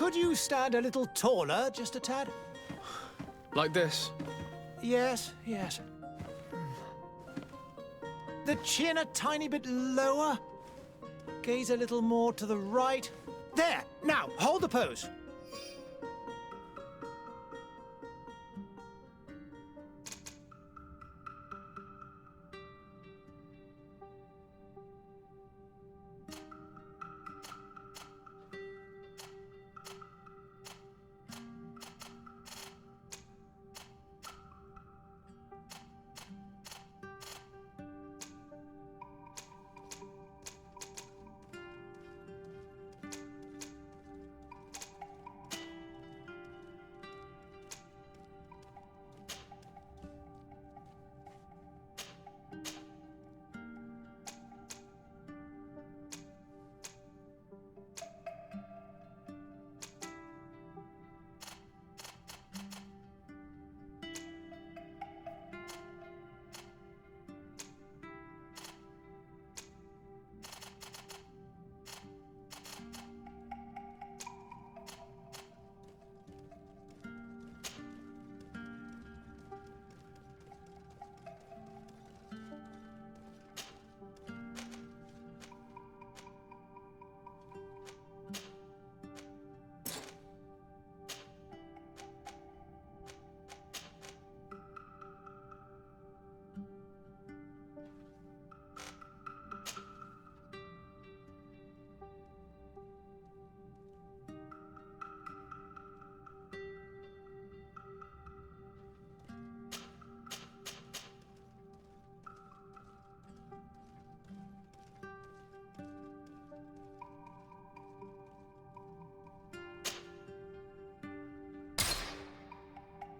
Could you stand a little taller, just a tad? Like this? Yes, yes. The chin a tiny bit lower. Gaze a little more to the right. There! Now, hold the pose.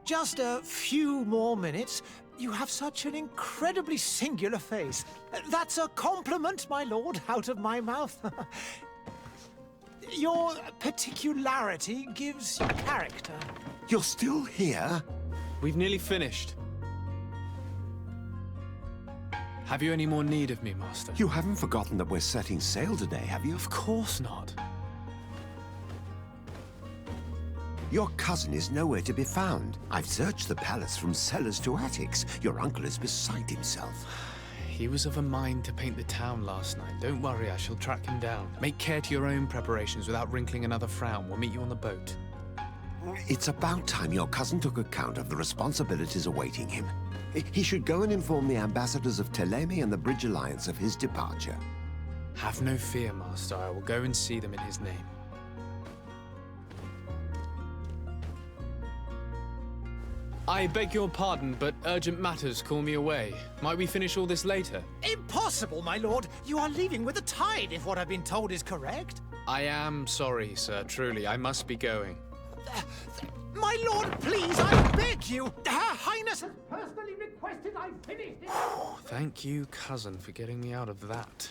Just a few more minutes. You have such an incredibly singular face. That's a compliment, my lord, out of my mouth. Your particularity gives you character. You're still here? We've nearly finished. Have you any more need of me, Master? You haven't forgotten that we're setting sail today, have you? Of course not. Your cousin is nowhere to be found. I've searched the palace from cellars to attics. Your uncle is beside himself. He was of a mind to paint the town last night. Don't worry, I shall track him down. Make care to your own preparations without wrinkling another frown. We'll meet you on the boat. It's about time your cousin took account of the responsibilities awaiting him. He should go and inform the ambassadors of Telemi and the Bridge Alliance of his departure. Have no fear, Master. I will go and see them in his name. I beg your pardon, but urgent matters call me away. Might we finish all this later? Impossible, my lord. You are leaving with the tide, if what I've been told is correct. I am sorry, sir. Truly, I must be going. My lord, please, I beg you. Her Highness has personally requested I finish it. Thank you, cousin, for getting me out of that.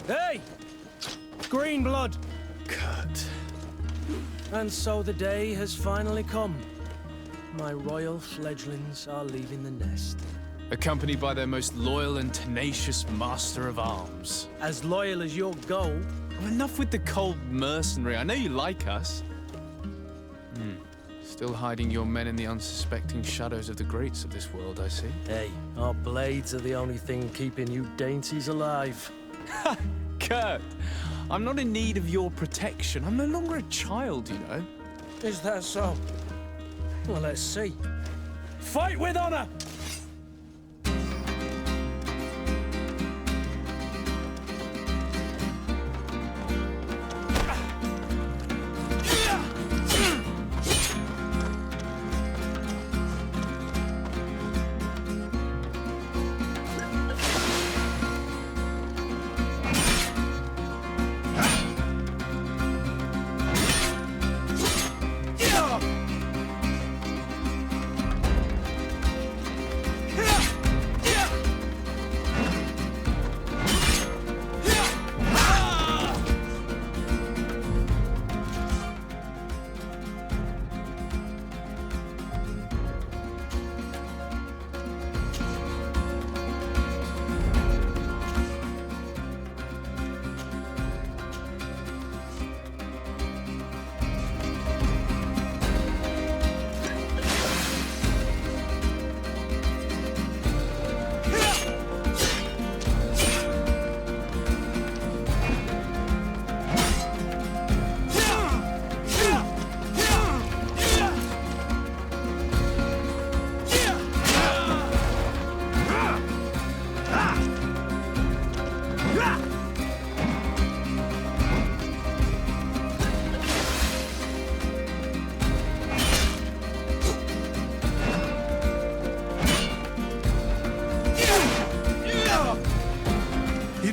Hey! Green blood! Kurt. And so the day has finally come. My royal fledglings are leaving the nest. Accompanied by their most loyal and tenacious master of arms. As loyal as your gold. Well, enough with the cold mercenary. I know you like us. Still hiding your men in the unsuspecting shadows of the greats of this world, I see. Hey, our blades are the only thing keeping you dainties alive. Kurt, I'm not in need of your protection. I'm no longer a child, you know. Is that so? Well, let's see. Fight with honor!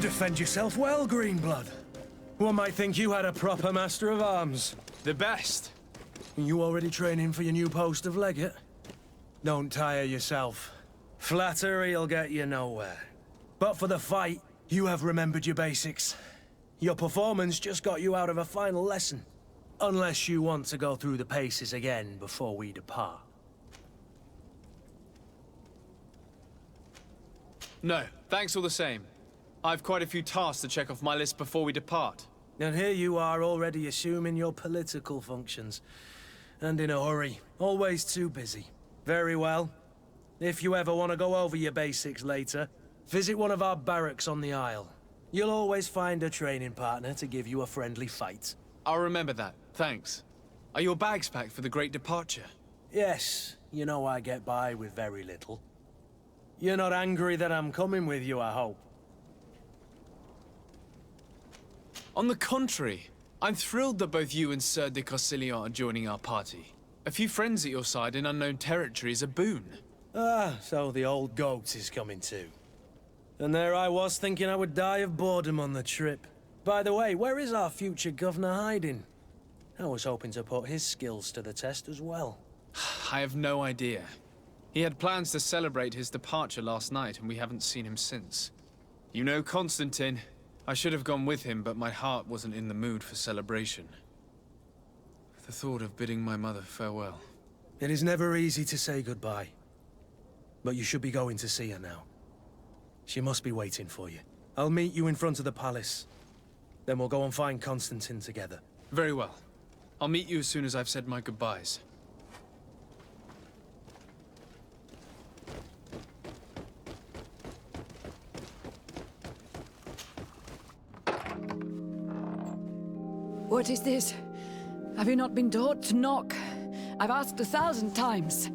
Defend yourself well, Greenblood. One might think you had a proper master of arms. The best. You already training for your new post of legate? Don't tire yourself. Flattery'll get you nowhere. But for the fight, you have remembered your basics. Your performance just got you out of a final lesson. Unless you want to go through the paces again before we depart. No, thanks all the same. I've quite a few tasks to check off my list before we depart. And here you are already assuming your political functions. And in a hurry. Always too busy. Very well. If you ever want to go over your basics later, visit one of our barracks on the Isle. You'll always find a training partner to give you a friendly fight. I'll remember that, thanks. Are your bags packed for the great departure? Yes, you know I get by with very little. You're not angry that I'm coming with you, I hope. On the contrary, I'm thrilled that both you and Sir de Corsillon are joining our party. A few friends at your side in unknown territory is a boon. Ah, so the old goat is coming too. And there I was thinking I would die of boredom on the trip. By the way, where is our future governor hiding? I was hoping to put his skills to the test as well. I have no idea. He had plans to celebrate his departure last night, and we haven't seen him since. You know Constantine. I should have gone with him, but my heart wasn't in the mood for celebration. The thought of bidding my mother farewell. It is never easy to say goodbye. But you should be going to see her now. She must be waiting for you. I'll meet you in front of the palace. Then we'll go and find Constantine together. Very well. I'll meet you as soon as I've said my goodbyes. What is this? Have you not been taught to knock? I've asked 1,000 times.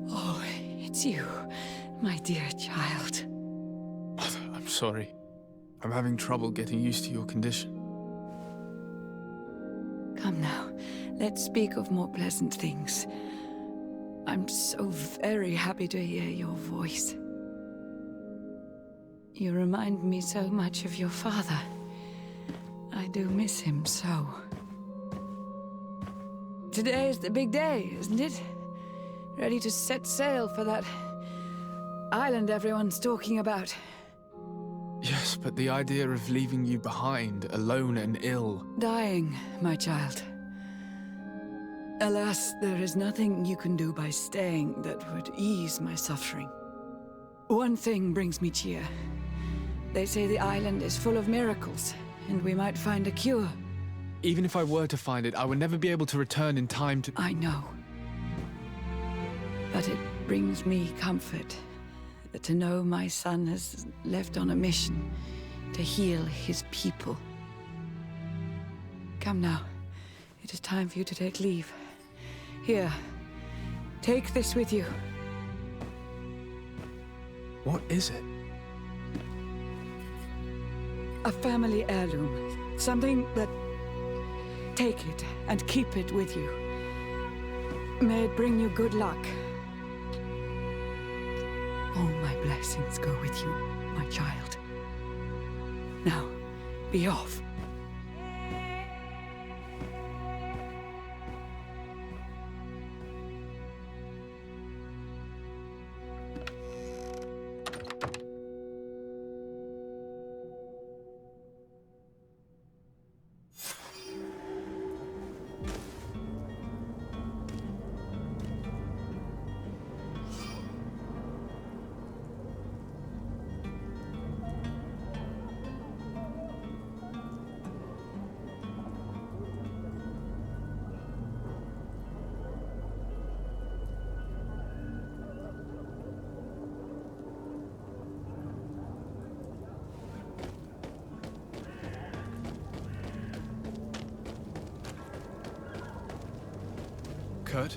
Oh, it's you, my dear child. I'm sorry. I'm having trouble getting used to your condition. Come now, let's speak of more pleasant things. I'm so very happy to hear your voice. You remind me so much of your father. I do miss him so. Today is the big day, isn't it? Ready to set sail for that island everyone's talking about. Yes, but the idea of leaving you behind, alone and ill... Dying, my child. Alas, there is nothing you can do by staying that would ease my suffering. One thing brings me cheer. They say the island is full of miracles, and we might find a cure. Even if I were to find it, I would never be able to return in time to... I know. But it brings me comfort to know my son has left on a mission to heal his people. Come now. It is time for you to take leave. Here, take this with you. What is it? A family heirloom. Something that... Take it and keep it with you. May it bring you good luck. All my blessings go with you, my child. Now, be off. Kurt?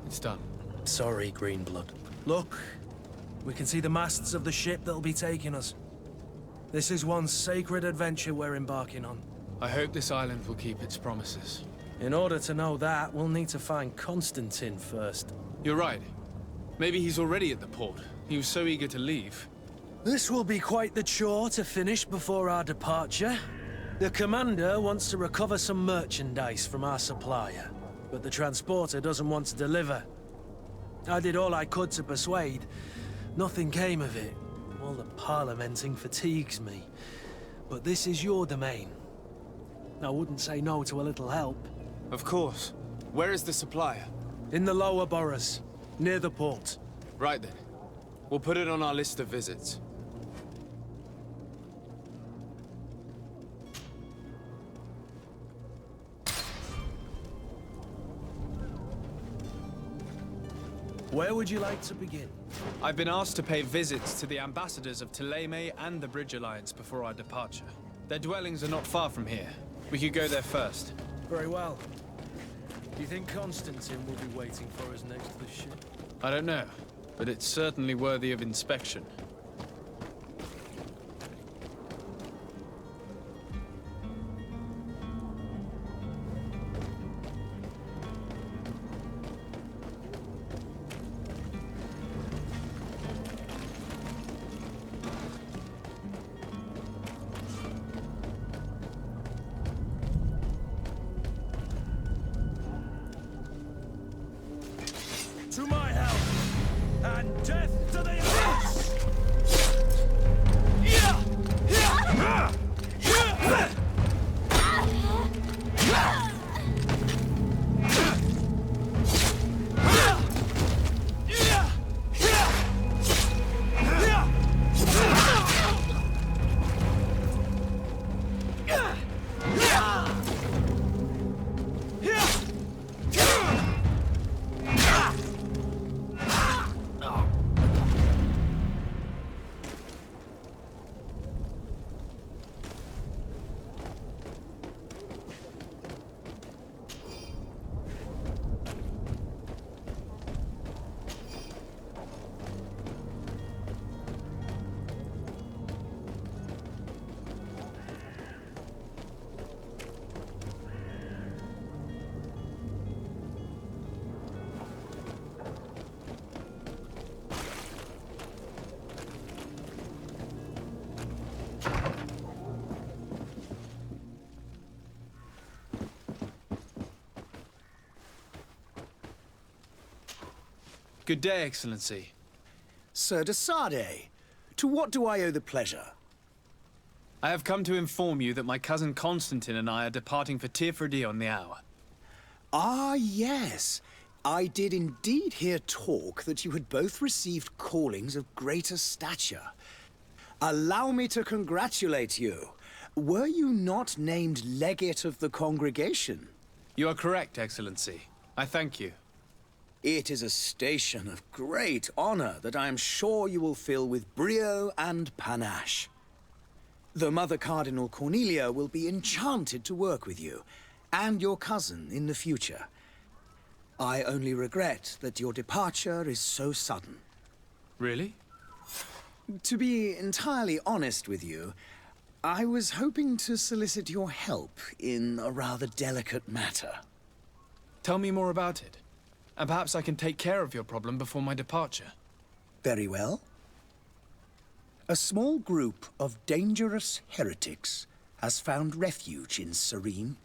It's done. Sorry, Greenblood. Look, we can see the masts of the ship that'll be taking us. This is one sacred adventure we're embarking on. I hope this island will keep its promises. In order to know that, we'll need to find Constantine first. You're right. Maybe he's already at the port. He was so eager to leave. This will be quite the chore to finish before our departure. The commander wants to recover some merchandise from our supplier, but the transporter doesn't want to deliver. I did all I could to persuade. Nothing came of it. All the parliamenting fatigues me. But this is your domain. I wouldn't say no to a little help. Of course. Where is the supplier? In the lower boroughs, near the port. Right then. We'll put it on our list of visits. Where would you like to begin? I've been asked to pay visits to the ambassadors of Thélème and the Bridge Alliance before our departure. Their dwellings are not far from here. We could go there first. Very well. Do you think Constantine will be waiting for us next to the ship? I don't know, but it's certainly worthy of inspection. To my help! And death to the Alliance! Good day, Excellency. Sir de Sardet, to what do I owe the pleasure? I have come to inform you that my cousin Constantine and I are departing for Tirfredi on the hour. Ah, yes. I did indeed hear talk that you had both received callings of greater stature. Allow me to congratulate you. Were you not named legate of the congregation? You are correct, Excellency. I thank you. It is a station of great honor that I am sure you will fill with brio and panache. The Mother Cardinal Cornelia will be enchanted to work with you, and your cousin in the future. I only regret that your departure is so sudden. Really? To be entirely honest with you, I was hoping to solicit your help in a rather delicate matter. Tell me more about it, and perhaps I can take care of your problem before my departure. Very well. A small group of dangerous heretics has found refuge in Serene.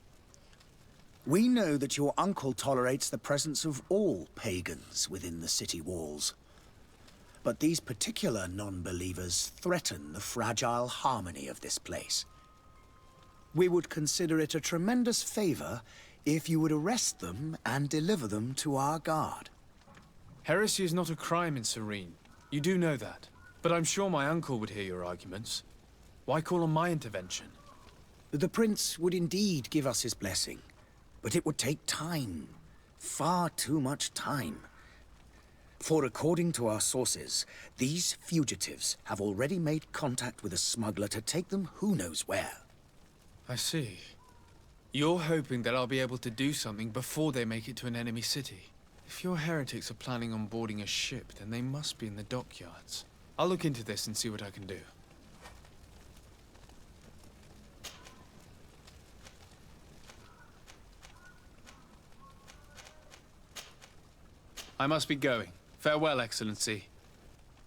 We know that your uncle tolerates the presence of all pagans within the city walls. But these particular non-believers threaten the fragile harmony of this place. We would consider it a tremendous favor if you would arrest them and deliver them to our guard. Heresy is not a crime in Serene. You do know that. But I'm sure my uncle would hear your arguments. Why call on my intervention? The prince would indeed give us his blessing, but it would take time. Far too much time. For according to our sources, these fugitives have already made contact with a smuggler to take them who knows where. I see. You're hoping that I'll be able to do something before they make it to an enemy city. If your heretics are planning on boarding a ship, then they must be in the dockyards. I'll look into this and see what I can do. I must be going. Farewell, Excellency.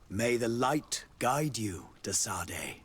May the light guide you, de Sade.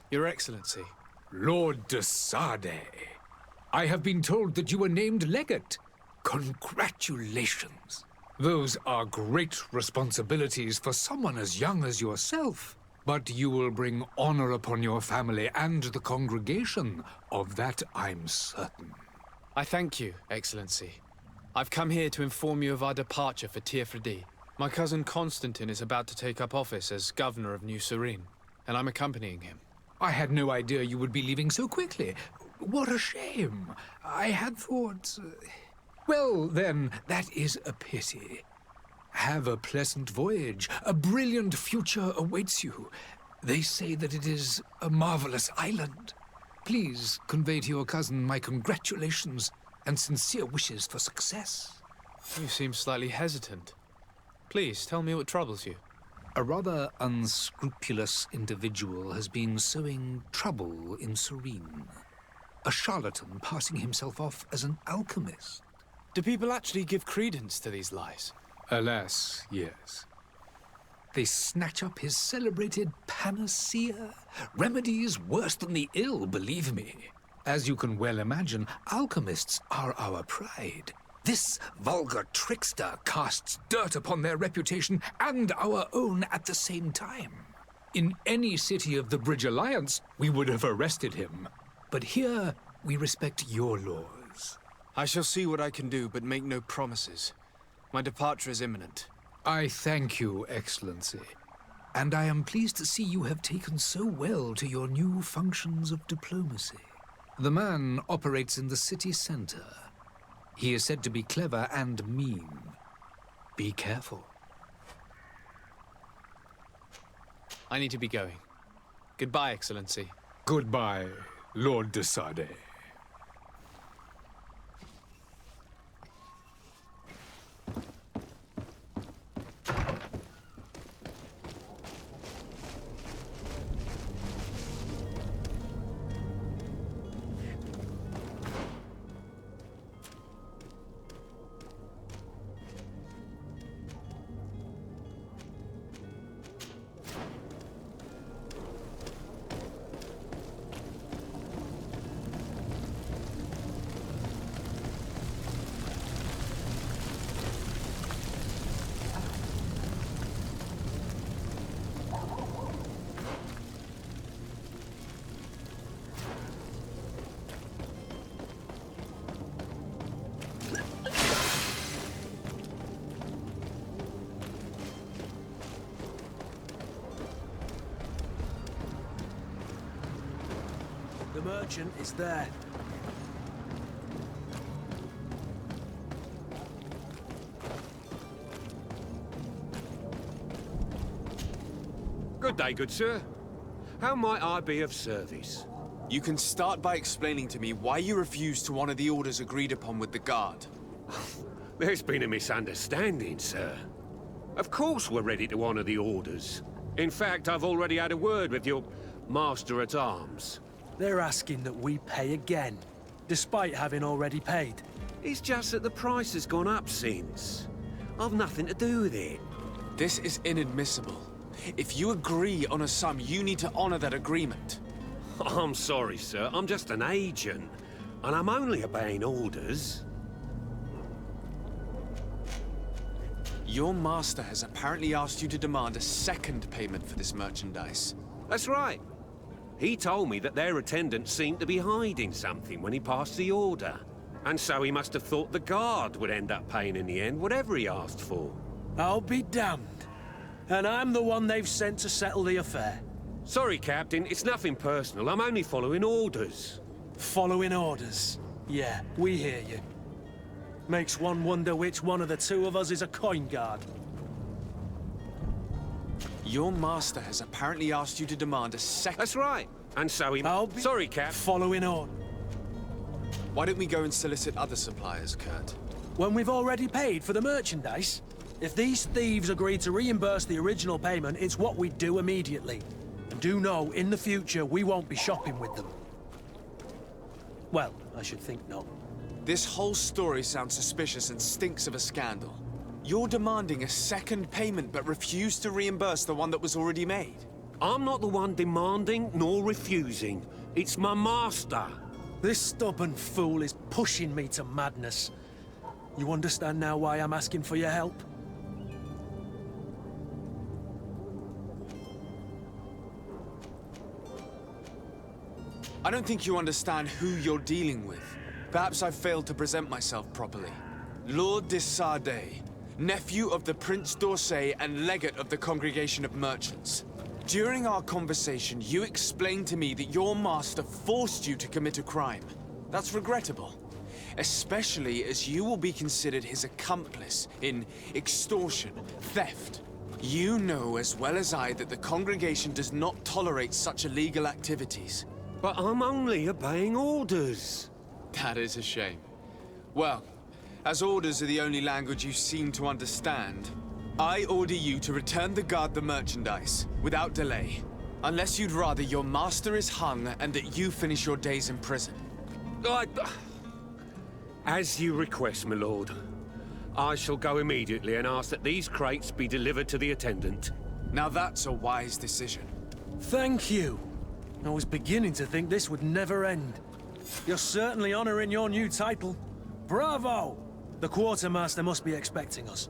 Your Excellency. Lord de Sade, I have been told that you were named legate. Congratulations. Those are great responsibilities for someone as young as yourself. But you will bring honor upon your family and the congregation. Of that I'm certain. I thank you, Excellency. I've come here to inform you of our departure for Tiefredi. My cousin Constantine is about to take up office as governor of New Serene, and I'm accompanying him. I had no idea you would be leaving so quickly. What a shame. I had thought... Well, then, that is a pity. Have a pleasant voyage. A brilliant future awaits you. They say that it is a marvelous island. Please convey to your cousin my congratulations and sincere wishes for success. You seem slightly hesitant. Please, tell me what troubles you. A rather unscrupulous individual has been sowing trouble in Serene. A charlatan passing himself off as an alchemist. Do people actually give credence to these lies? Alas, yes. They snatch up his celebrated panacea. Remedies worse than the ill, believe me. As you can well imagine, alchemists are our pride. This vulgar trickster casts dirt upon their reputation and our own at the same time. In any city of the Bridge Alliance, we would have arrested him. But here, we respect your laws. I shall see what I can do, but make no promises. My departure is imminent. I thank you, Excellency. And I am pleased to see you have taken so well to your new functions of diplomacy. The man operates in the city center. He is said to be clever and mean. Be careful. I need to be going. Goodbye, Excellency. Goodbye, Lord de Sade. The merchant is there. Good day, good sir. How might I be of service? You can start by explaining to me why you refused to honor the orders agreed upon with the guard. There's been a misunderstanding, sir. Of course we're ready to honor the orders. In fact, I've already had a word with your master-at-arms. They're asking that we pay again, despite having already paid. It's just that the price has gone up since. I've nothing to do with it. This is inadmissible. If you agree on a sum, you need to honor that agreement. I'm sorry, sir. I'm just an agent. And I'm only obeying orders. Your master has apparently asked you to demand a second payment for this merchandise. That's right. He told me that their attendant seemed to be hiding something when he passed the order. And so he must have thought the guard would end up paying in the end, whatever he asked for. I'll be damned. And I'm the one they've sent to settle the affair. Sorry, Captain, it's nothing personal. I'm only following orders. Following orders. Yeah, we hear you. Makes one wonder which one of the two of us is a coin guard. Your master has apparently asked you to demand a second... That's right. And so he... I'll be Sorry, Cap. following on. Why don't we go and solicit other suppliers, Kurt? When we've already paid for the merchandise? If these thieves agree to reimburse the original payment, it's what we do immediately. And do know, in the future, we won't be shopping with them. Well, I should think not. This whole story sounds suspicious and stinks of a scandal. You're demanding a second payment but refuse to reimburse the one that was already made. I'm not the one demanding nor refusing. It's my master. This stubborn fool is pushing me to madness. You understand now why I'm asking for your help? I don't think you understand who you're dealing with. Perhaps I failed to present myself properly. Lord de Sardet, nephew of the Prince d'Orsay and legate of the Congregation of Merchants. During our conversation, you explained to me that your master forced you to commit a crime. That's regrettable, especially as you will be considered his accomplice in extortion, theft. You know as well as I that the Congregation does not tolerate such illegal activities. But I'm only obeying orders. That is a shame. Well, as orders are the only language you seem to understand, I order you to return the guard the merchandise, without delay. Unless you'd rather your master is hung and that you finish your days in prison. As you request, my lord. I shall go immediately and ask that these crates be delivered to the attendant. Now that's a wise decision. Thank you. I was beginning to think this would never end. You're certainly honoring your new title. Bravo! The quartermaster must be expecting us.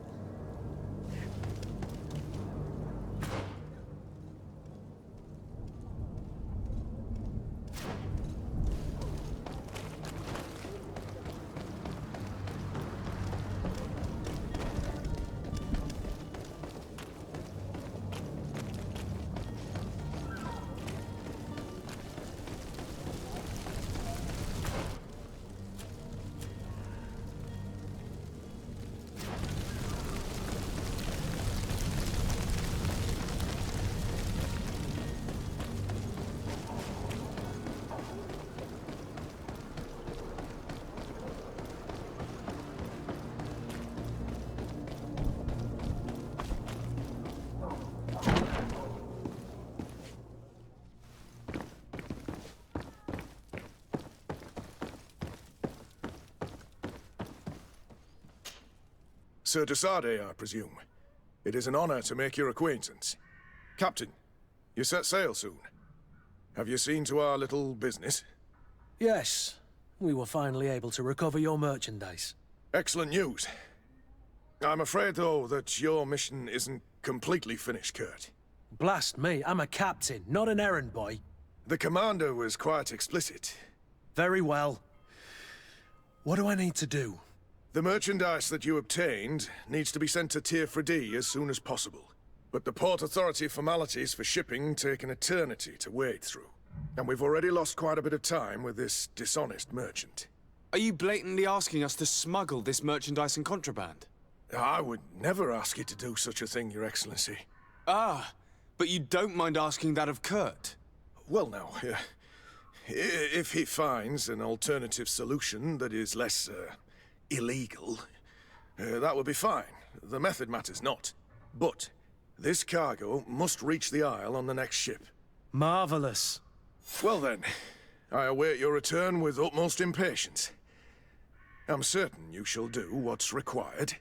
Sir de Sardet, I presume. It is an honor to make your acquaintance. Captain, you set sail soon. Have you seen to our little business? Yes. We were finally able to recover your merchandise. Excellent news. I'm afraid, though, that your mission isn't completely finished, Kurt. Blast me, I'm a captain, not an errand boy. The commander was quite explicit. Very well. What do I need to do? The merchandise that you obtained needs to be sent to Tier 4D as soon as possible. But the Port Authority formalities for shipping take an eternity to wade through. And we've already lost quite a bit of time with this dishonest merchant. Are you blatantly asking us to smuggle this merchandise and contraband? I would never ask you to do such a thing, Your Excellency. Ah, but you don't mind asking that of Kurt? Well, now, if he finds an alternative solution that is less, illegal, that would be fine. The method matters not. But this cargo must reach the Isle on the next ship. Marvelous. Well then, I await your return with utmost impatience. I'm certain you shall do what's required.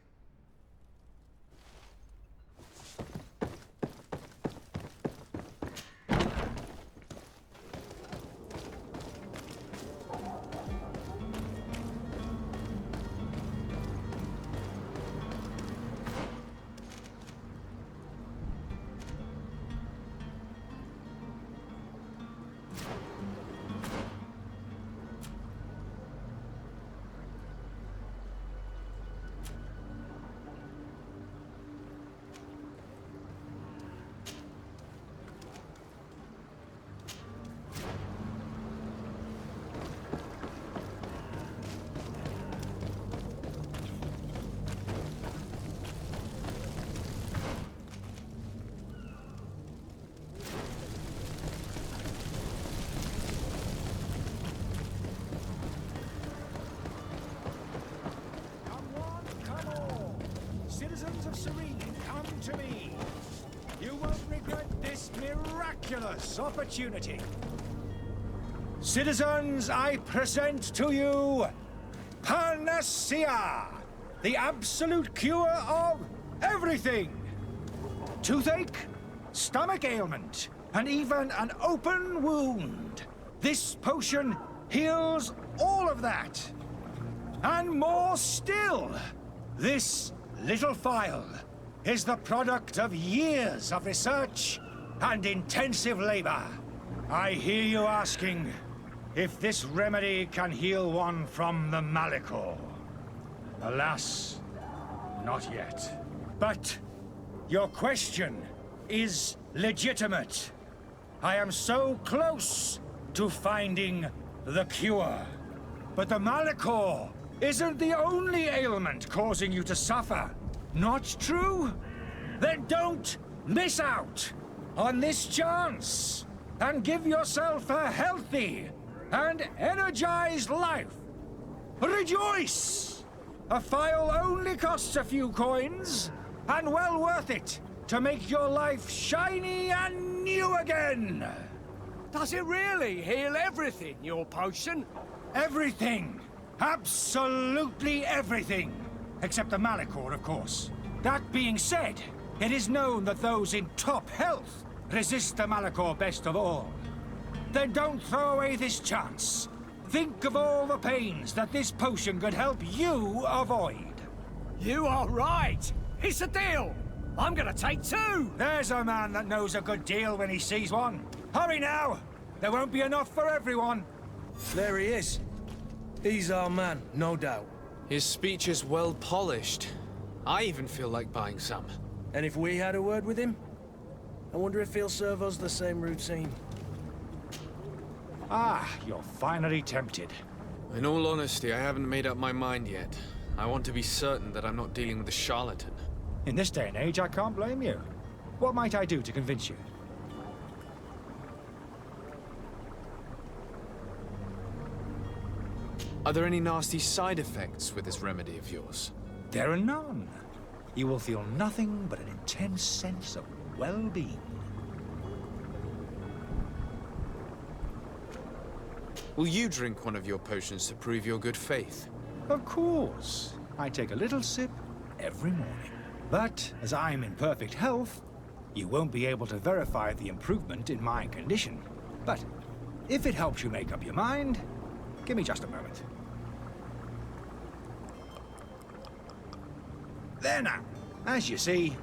miraculous opportunity. Citizens, I present to you Panacea, the absolute cure of everything. Toothache, stomach ailment, and even an open wound. This potion heals all of that. And more still, this little phial is the product of years of research and intensive labor. I hear you asking if this remedy can heal one from the Malachor. Alas, not yet. But your question is legitimate. I am so close to finding the cure. But the Malachor isn't the only ailment causing you to suffer. Not true? Then don't miss out on this chance and give yourself a healthy and energized life. Rejoice! A phial only costs a few coins, and well worth it to make your life shiny and new again. Does it really heal everything, your potion? Everything. Absolutely everything. Except the Malachor, of course. That being said, it is known that those in top health resist the Malachor best of all. Then don't throw away this chance. Think of all the pains that this potion could help you avoid. You are right. It's a deal. I'm gonna take two. There's a man that knows a good deal when he sees one. Hurry now. There won't be enough for everyone. There he is. He's our man, no doubt. His speech is well polished. I even feel like buying some. And if we had a word with him? I wonder if he'll serve us the same routine. Ah, you're finally tempted. In all honesty, I haven't made up my mind yet. I want to be certain that I'm not dealing with a charlatan. In this day and age, I can't blame you. What might I do to convince you? Are there any nasty side effects with this remedy of yours? There are none. You will feel nothing but an intense sense of well-being. Will you drink one of your potions to prove your good faith? Of course. I take a little sip every morning. But as I'm in perfect health, you won't be able to verify the improvement in my condition. But if it helps you make up your mind, give me just a moment. There now. As you see,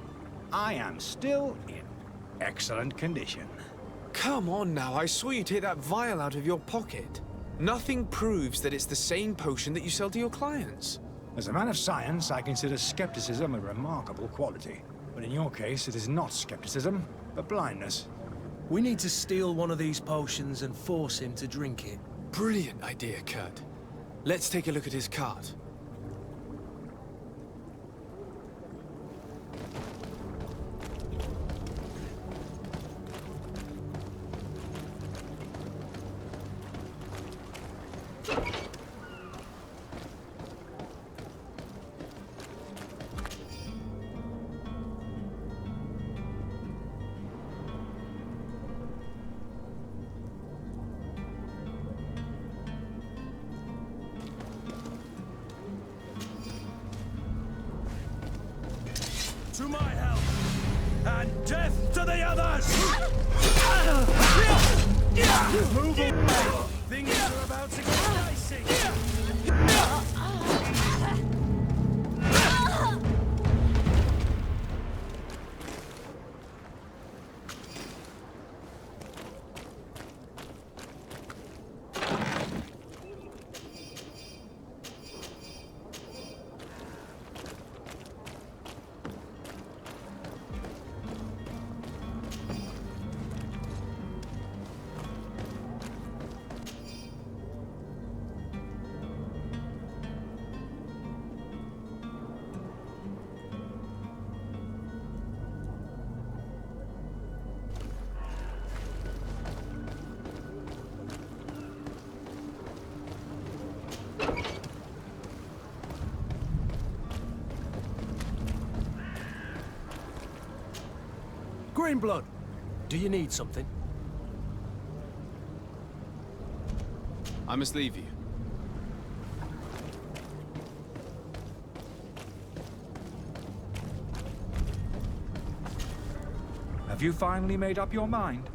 I am still in excellent condition. Come on now, I saw you take that vial out of your pocket. Nothing proves that it's the same potion that you sell to your clients. As a man of science, I consider skepticism a remarkable quality. But in your case, it is not skepticism, but blindness. We need to steal one of these potions and force him to drink it. Brilliant idea, Kurt. Let's take a look at his cart. To my help! And death to the others! Move away! Things are about to get dicey! Green blood. Do you need something? I must leave you. Have you finally made up your mind?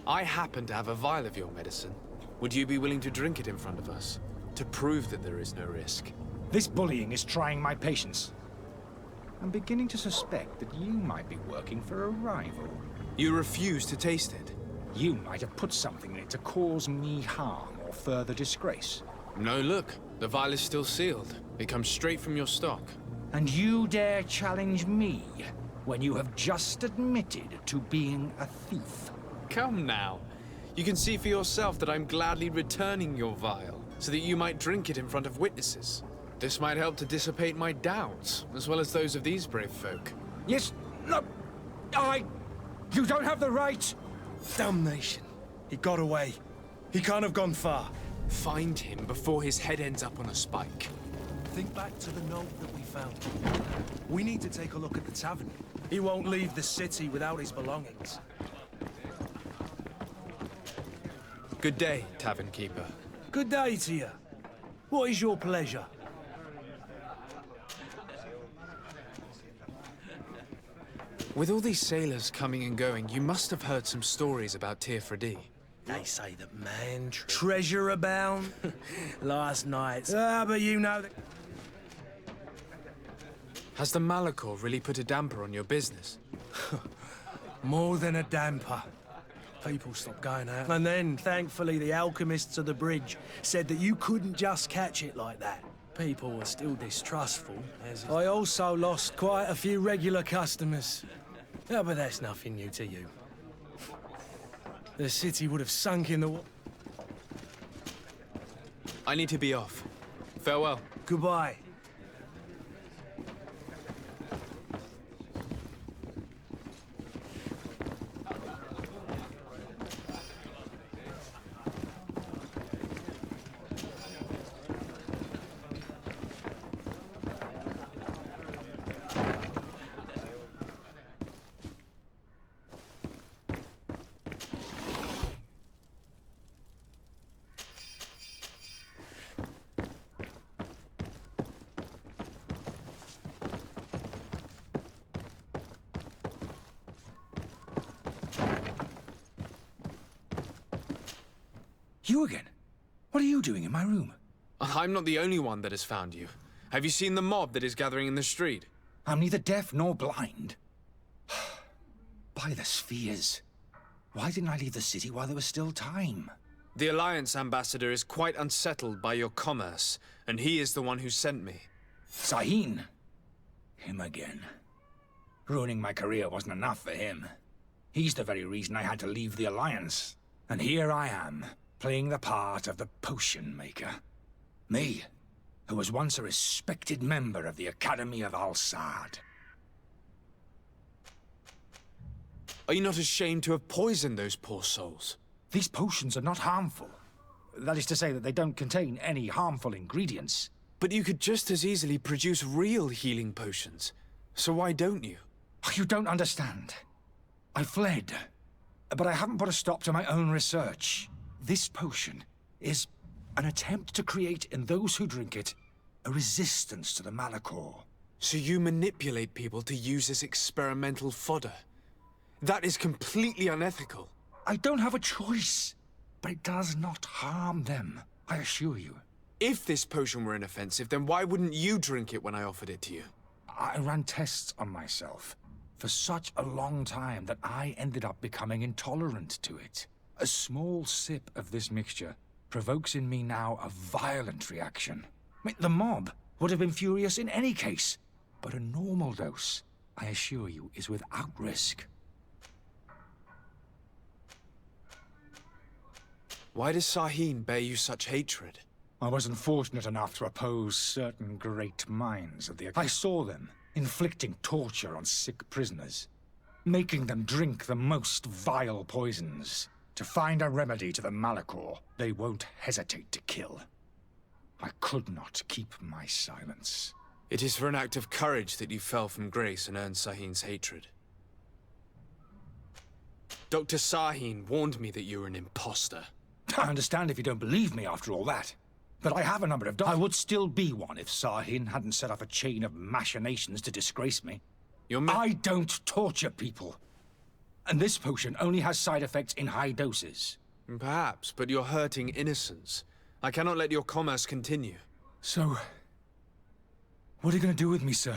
I happen to have a vial of your medicine. Would you be willing to drink it in front of us? To prove that there is no risk? This bullying is trying my patience. I'm beginning to suspect that you might be working for a rival. You refuse to taste it? You might have put something in it to cause me harm or further disgrace. No, look. The vial is still sealed. It comes straight from your stock. And you dare challenge me when you have just admitted to being a thief? Come now. You can see for yourself that I'm gladly returning your vial, so that you might drink it in front of witnesses. This might help to dissipate my doubts, as well as those of these brave folk. Yes, no, You don't have the right! Damnation. He got away. He can't have gone far. Find him before his head ends up on a spike. Think back to the note that we found. We need to take a look at the tavern. He won't leave the city without his belongings. Good day, tavern keeper. Good day to you. What is your pleasure? With all these sailors coming and going, you must have heard some stories about Tirfredi. They say that man treasure abound. Last night. But you know that... Has the Malachor really put a damper on your business? More than a damper. People stopped going out. And then, thankfully, the alchemists of the bridge said that you couldn't just catch it like that. People were still distrustful, as I also lost quite a few regular customers. Yeah, but that's nothing new to you. The city would have sunk in the... I need to be off. Farewell. Goodbye. You again? What are you doing in my room? I'm not the only one that has found you. Have you seen the mob that is gathering in the street? I'm neither deaf nor blind. By the spheres. Why didn't I leave the city while there was still time? The Alliance ambassador is quite unsettled by your commerce, and he is the one who sent me. Sahin. Him again. Ruining my career wasn't enough for him. He's the very reason I had to leave the Alliance. And here I am, playing the part of the potion maker. Me, who was once a respected member of the Academy of Al-Sad. Are you not ashamed to have poisoned those poor souls? These potions are not harmful. That is to say that they don't contain any harmful ingredients. But you could just as easily produce real healing potions. So why don't you? You don't understand. I fled, but I haven't put a stop to my own research. This potion is an attempt to create in those who drink it a resistance to the Malachor. So you manipulate people to use as experimental fodder? That is completely unethical. I don't have a choice, but it does not harm them, I assure you. If this potion were inoffensive, then why wouldn't you drink it when I offered it to you? I ran tests on myself for such a long time that I ended up becoming intolerant to it. A small sip of this mixture provokes in me now a violent reaction. I mean, the mob would have been furious in any case, but a normal dose, I assure you, is without risk. Why does Sahin bear you such hatred? I wasn't fortunate enough to oppose certain great minds of the... I saw them inflicting torture on sick prisoners, making them drink the most vile poisons. To find a remedy to the Malachor, they won't hesitate to kill. I could not keep my silence. It is for an act of courage that you fell from grace and earned Sahin's hatred. Dr. Sahin warned me that you were an imposter. I understand if you don't believe me after all that. But I have a number of doctors. I would still be one if Sahin hadn't set off a chain of machinations to disgrace me. I don't torture people. And this potion only has side effects in high doses. Perhaps, but you're hurting innocents. I cannot let your commerce continue. So, what are you going to do with me, sir?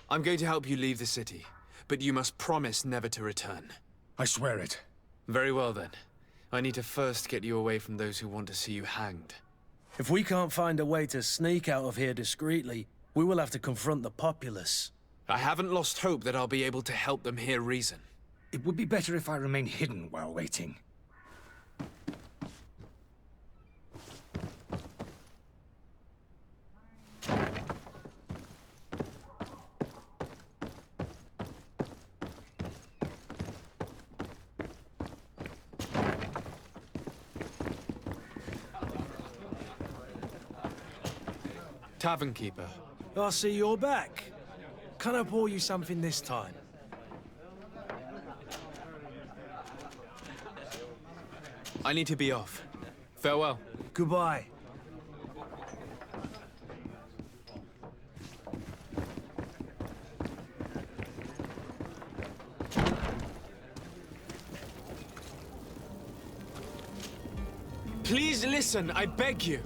I'm going to help you leave the city, but you must promise never to return. I swear it. Very well then. I need to first get you away from those who want to see you hanged. If we can't find a way to sneak out of here discreetly, we will have to confront the populace. I haven't lost hope that I'll be able to help them hear reason. It would be better if I remain hidden while waiting. Tavern keeper. I see you're back. Can I pour you something this time? I need to be off. Farewell. Goodbye. Please listen, I beg you.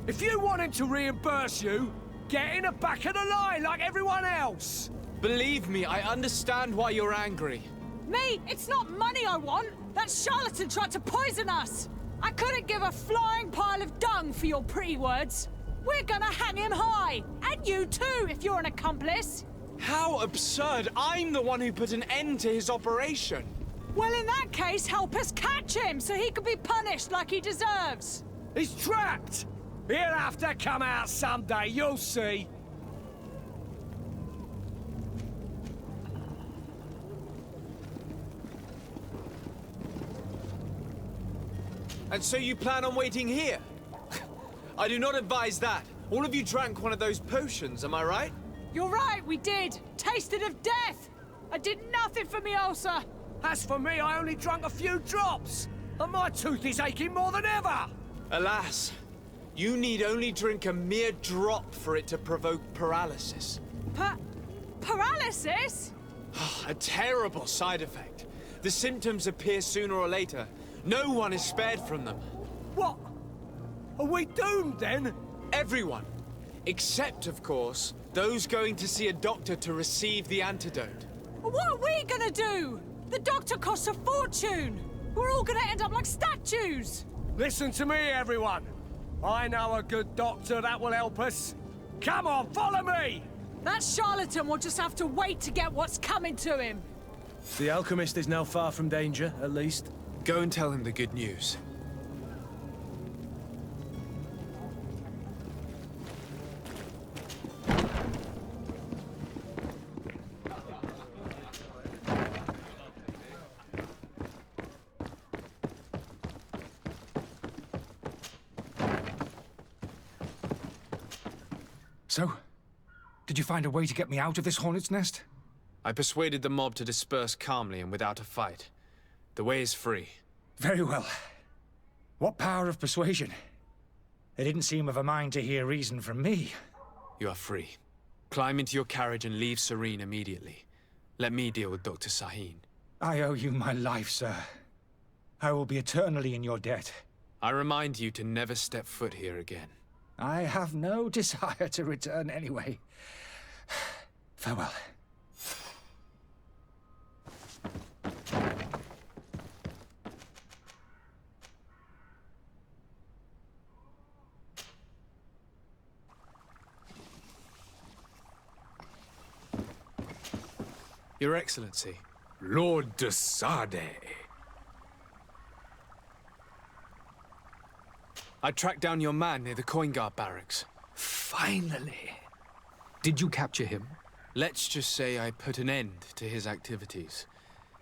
If you want him to reimburse you, get in the back of the line like everyone else. Believe me, I understand why you're angry. Me? It's not money I want. That charlatan tried to poison us. I couldn't give a flying pile of dung for your pretty words. We're gonna hang him high. And you too, if you're an accomplice. How absurd! I'm the one who put an end to his operation. Well, in that case, help us catch him so he can be punished like he deserves. He's trapped. He'll have to come out someday, you'll see. And so you plan on waiting here? I do not advise that. All of you drank one of those potions, am I right? You're right, we did. Tasted of death. I did nothing for me ulcer. As for me, I only drank a few drops. And my tooth is aching more than ever. Alas, you need only drink a mere drop for it to provoke paralysis. Paralysis? A terrible side effect. The symptoms appear sooner or later. No one is spared from them. What? Are we doomed then? Everyone. Except, of course, those going to see a doctor to receive the antidote. What are we gonna do? The doctor costs a fortune. We're all gonna end up like statues. Listen to me, everyone. I know a good doctor that will help us. Come on, follow me! That charlatan will just have to wait to get what's coming to him. The alchemist is now far from danger, at least. Go and tell him the good news. So, did you find a way to get me out of this hornet's nest? I persuaded the mob to disperse calmly and without a fight. The way is free. Very well. What power of persuasion? They didn't seem of a mind to hear reason from me. You are free. Climb into your carriage and leave Serene immediately. Let me deal with Dr. Sahin. I owe you my life, sir. I will be eternally in your debt. I remind you to never step foot here again. I have no desire to return anyway. Farewell. Your Excellency. Lord de Sade. I tracked down your man near the coin guard barracks. Finally. Did you capture him? Let's just say I put an end to his activities.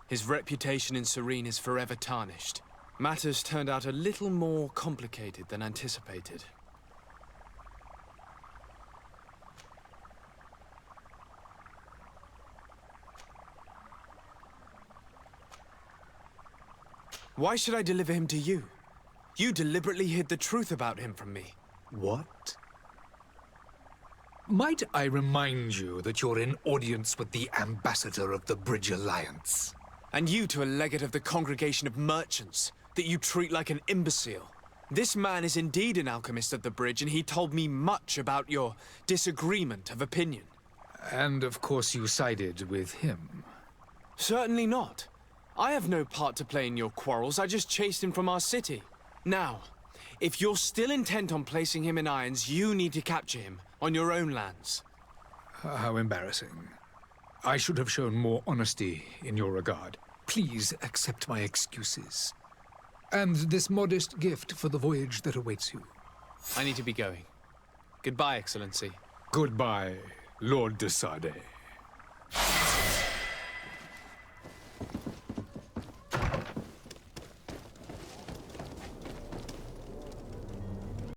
His reputation in Serene is forever tarnished. Matters turned out a little more complicated than anticipated. Why should I deliver him to you? You deliberately hid the truth about him from me. What? Might I remind you that you're in audience with the ambassador of the Bridge Alliance? And you to a legate of the Congregation of Merchants, that you treat like an imbecile. This man is indeed an alchemist of the bridge, and he told me much about your disagreement of opinion. And of course you sided with him. Certainly not. I have no part to play in your quarrels. I just chased him from our city. Now, if you're still intent on placing him in irons, you need to capture him on your own lands. How embarrassing. I should have shown more honesty in your regard. Please accept my excuses. And this modest gift for the voyage that awaits you. I need to be going. Goodbye, Excellency. Goodbye, Lord de Sade.